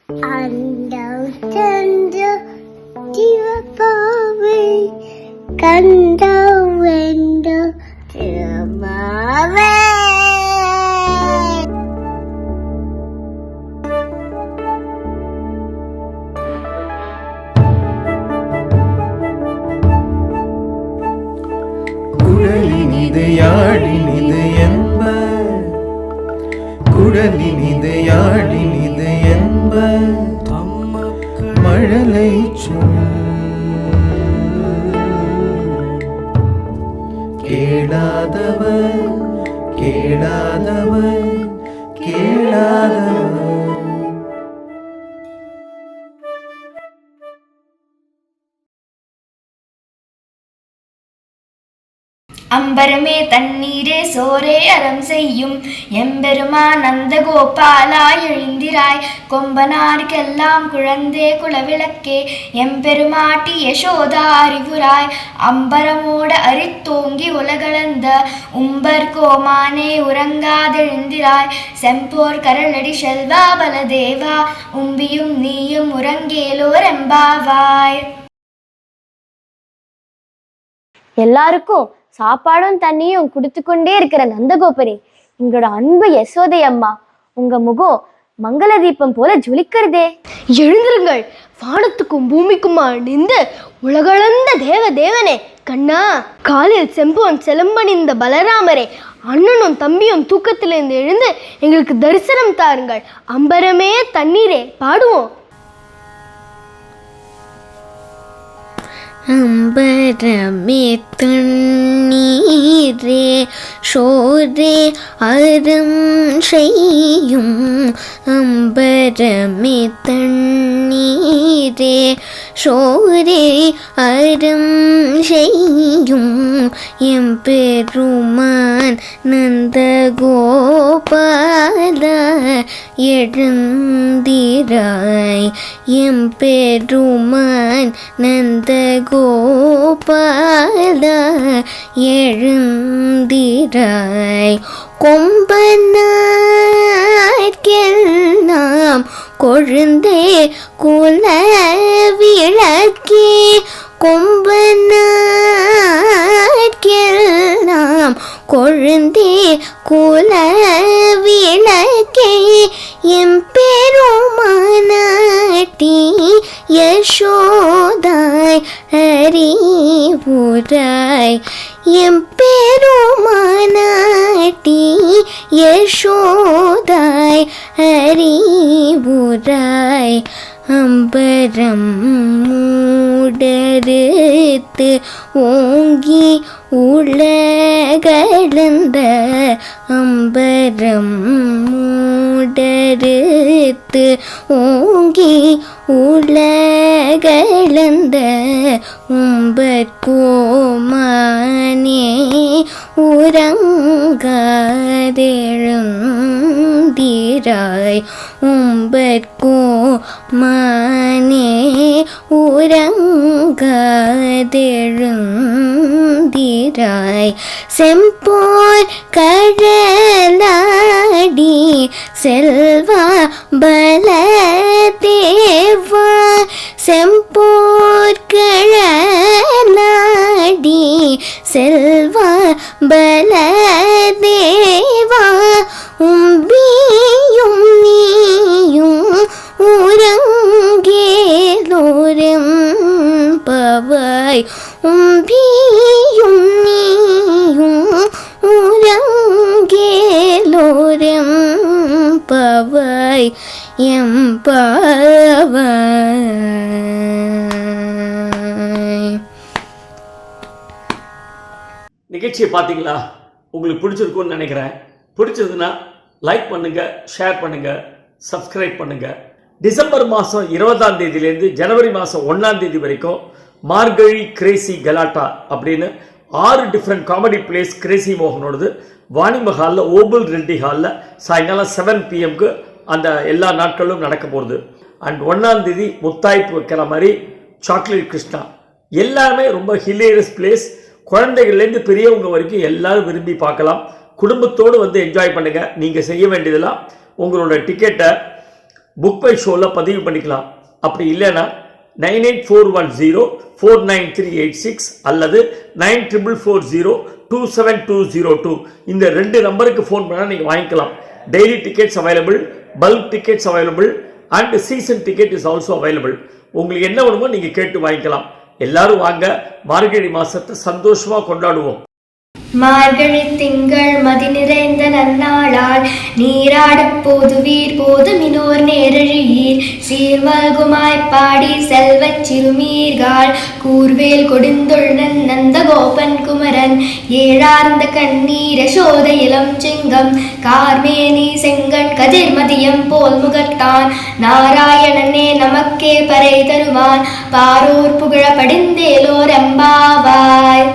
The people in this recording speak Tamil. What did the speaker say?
அண்டம் சென்ற சிவப்பாவை கண்டம் வென்ற திருமாவே. குழலினிது யாழினிது என்ப, குழலினிது யாழினிது என்ப மழலை சொல் கேளாதவர் கேளாதவர் கேளாதவர். அம்பரமே தண்ணீரே சோரே அறம் செய்யும் எம்பெருமான் நந்தகோபாலாய் எழுந்திராய், கொம்பனாருக்கெல்லாம் குழந்தே குலவிளக்கே எம்பெருமாட்டி யசோதா அறிவுராய், அம்பரமோட அரித்தோங்கி உலகளந்த உம்பர் கோமானே உறங்காதெழுந்திராய், செம்போர் கரளடி செல்வா பலதேவா உம்பியும் நீயும் உறங்கேலோர் எம்பாவாய். எல்லாருக்கும் சாப்பாடும் தண்ணியும் குடுத்து கொண்டே இருக்கிற நந்தகோபரே, எங்களோட அன்பு யசோதை அம்மா, உங்க முகம் மங்கள தீபம் போல ஜொலிக்கிறதே. எழுந்திருங்கள், வானத்துக்கும் பூமிக்குமா நின்று உலகளந்த தேவ தேவனே கண்ணா, காலில் செம்பொன் சிலம்பணிந்த பலராமரே, அண்ணனும் தம்பியும் தூக்கத்திலிருந்து எழுந்து எங்களுக்கு தரிசனம் தாருங்கள். அம்பரமே தண்ணீரே பாடுவோம். அம்பரமே தண்ணீரே சோரே அறம் செய்யும், அம்பரமே தண்ணீரே சோரே அறம் செய்யும், எம்பெருமான் நந்தகோபால எழுந்திராய், எம்பெருமான் நந்தகோபால எழுந்திராய், கொம்பனார்க்கெல்லாம் கொழுந்தே குலவிளக்கே, கொம்பனார்க்கெல்லாம் கொழுந்தே குலவிளக்கே எம்பெருமானாட்டி யசோதாய் அறிவுராய், எம்பெருமானாட்டி யசோதாய் அறிவுராய், அம்பரம் மூடறுத்து ஓங்கி உலகளந்த, அம்பரம் மூடறுத்து ஓங்கி உலகளந்த உம்பர்கோமானே உறங்காதெழுந்திராய், உம்பர்கோமானே உறங்காதெழுந்திராய், செம்போர் கடலாடி செல்வா பலதேவா, செம்போர் கடலாடி செல்வா பலதேவா, உம்பியும் நீயும் உறங்கேலோரம் பவாய், உம்பியும் நீயும் உறங்கேலோரம் பவாய் எம்பாவாய். நிகழ்ச்சியை பார்த்தீங்களா? உங்களுக்கு பிடிச்சிருக்கும்னு நினைக்கிறேன். பிடிச்சதுன்னா லைக் பண்ணுங்கள், ஷேர் பண்ணுங்கள், சப்ஸ்கிரைப் பண்ணுங்கள். டிசம்பர் மாதம் 20ஆம் தேதியிலேருந்து ஜனவரி மாதம் 1ஆம் தேதி வரைக்கும் மார்கழி கிரேசி கலாட்டா அப்படின்னு 6 டிஃப்ரெண்ட் காமெடி பிளேஸ் கிரேசி மோகனோடது வாணிம ஹாலில் ஓபல் ரெட்டி ஹாலில் சாயங்காலம் 7 PM அந்த எல்லா நாட்களும் நடக்க போகிறது. அண்ட் 1ஆம் தேதி முத்தாய்ப்பு வைக்கிற மாதிரி சாக்லேட் கிருஷ்ணா, எல்லாமே ரொம்ப ஹிலேரியஸ் பிளேஸ். குழந்தைகள்லேருந்து பெரியவங்க வரைக்கும் எல்லாரும் விரும்பி பார்க்கலாம். குடும்பத்தோடு வந்து என்ஜாய் பண்ணுங்கள். நீங்கள் செய்ய வேண்டியதெல்லாம் உங்களோட டிக்கெட்டை புக் பை ஷோவில் பதிவு பண்ணிக்கலாம். அப்படி இல்லைன்னா 9841049386 அல்லது 9440272202 இந்த 2 நம்பருக்கு ஃபோன் பண்ணால் நீங்கள் வாங்கிக்கலாம். Daily tickets available, bulk tickets available and season ticket is also available. உங்களுக்கு என்ன வேணுமோ நீங்கள் கேட்டு வாங்கிக்கலாம். எல்லாரும் வாங்க, மார்கழி மாதத்தை சந்தோஷமாக கொண்டாடுவோம். மார்கழி திங்கள் மதி நிறைந்த நன்னாளால் நீராடப் போதுவீர் போதுமினோர் நேரழியீர் சீர்மல்குமாய் பாடி செல்வச் சிறுமீர்கால் கூர்வேல் கொடுந்துள்ளன் நந்தகோபன் குமரன் ஏழார்ந்த கண்ணீர சோத இளம் சிங்கம் கார்மேனி செங்கண் கதிர்மதியம் போல் முகத்தான் நாராயணனே நமக்கே பறை தருவான் பாரோர் புகழ படிந்தேலோர் எம்பாவாய்.